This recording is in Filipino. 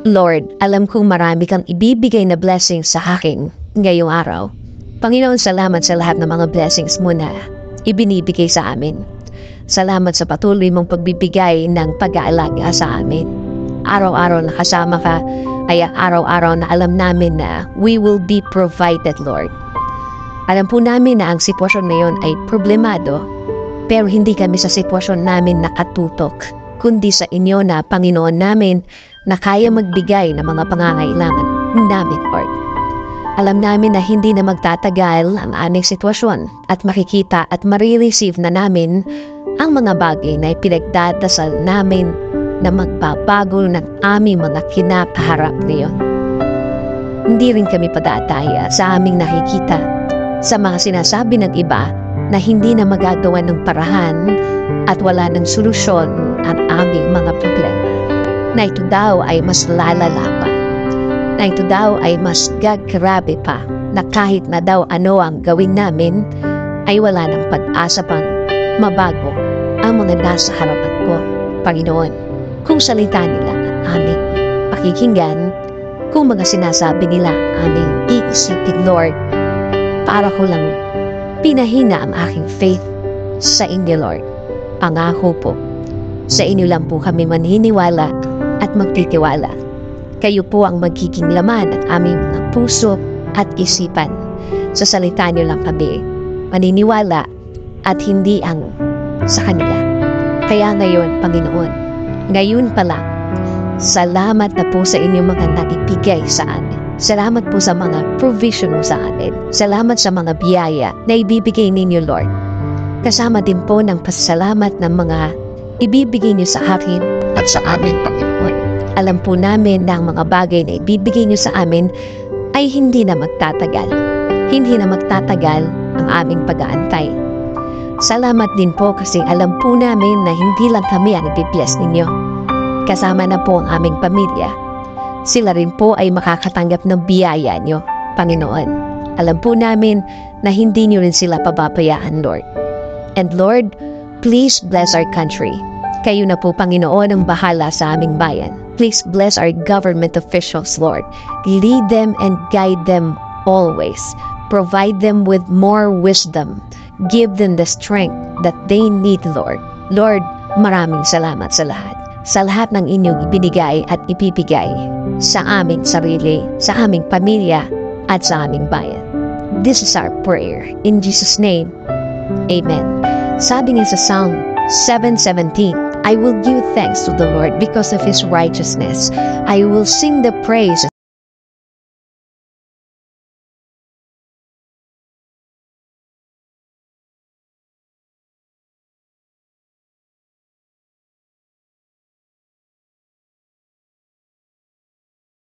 Lord, alam kong marami kang ibibigay na blessings sa akin ngayong araw. Panginoon, salamat sa lahat ng mga blessings mo na ibinibigay sa amin. Salamat sa patuloy mong pagbibigay ng pag-aalaga sa amin. Araw-araw na kasama ka, ay araw-araw na alam namin na we will be provided, Lord. Alam po namin na ang sitwasyon na yun ay problemado, pero hindi kami sa sitwasyon namin nakatutok, kundi sa inyo na Panginoon namin na kaya magbigay ng mga pangangailangan namin, Lord. Alam namin na hindi na magtatagal ang aming sitwasyon at makikita at marireceive na namin ang mga bagay na ipinagdadasal namin na magbabago ng aming mga kinakaharap ngayon. Hindi rin kami padataya sa aming nakikita sa mga sinasabi ng iba na hindi na magagawa ng parahan at wala ng solusyon ang aming mga problema. Na ito daw ay mas lalala pa. Na ito daw ay mas gagrabe pa. Na kahit na daw ano ang gawin namin, ay wala ng pag-asa pang mabago ang mga nasa harapan ko, Panginoon. Kung salita nila ang aming pakikinggan, kung mga sinasabi nila aming iisipin, Lord, para ko lang pinahina ang aking faith sa inyo, Lord. Pangako po, sa inyo lang po kami maniniwala at magtitiwala. Kayo po ang magiging laman ng aming mga puso at isipan. Sa salita niyo lang kami maniniwala at hindi ang sa kanila. Kaya ngayon, Panginoon, ngayon pa lang, salamat na po sa inyong mga naibigay sa amin. Salamat po sa mga provision mo sa amin. Salamat sa mga biyaya na ibibigay ninyo, Lord. Kasama din po ng pasasalamat ng mga ibibigay niyo sa akin at sa amin, Panginoon. Alam po namin na ang mga bagay na ibibigay niyo sa amin ay hindi na magtatagal. Hindi na magtatagal ang aming pag-aantay. Salamat din po kasi alam po namin na hindi lang kami ang ibibless ninyo. Kasama na po ang aming pamilya. Sila rin po ay makakatanggap ng biyaya niyo, Panginoon. Alam po namin na hindi niyo rin sila pababayaan, Lord. And Lord, please bless our country. Kayo na po, Panginoon, ang bahala sa aming bayan. Please bless our government officials, Lord. Lead them and guide them always. Provide them with more wisdom. Give them the strength that they need, Lord. Lord, maraming salamat sa lahat. Sa lahat ng inyong ibinigay at ipipigay sa aming sarili, sa aming pamilya, at sa aming bayan. This is our prayer. In Jesus' name, Amen. Sabi niya sa Psalm 7:17, I will give thanks to the Lord because of His righteousness. I will sing the praise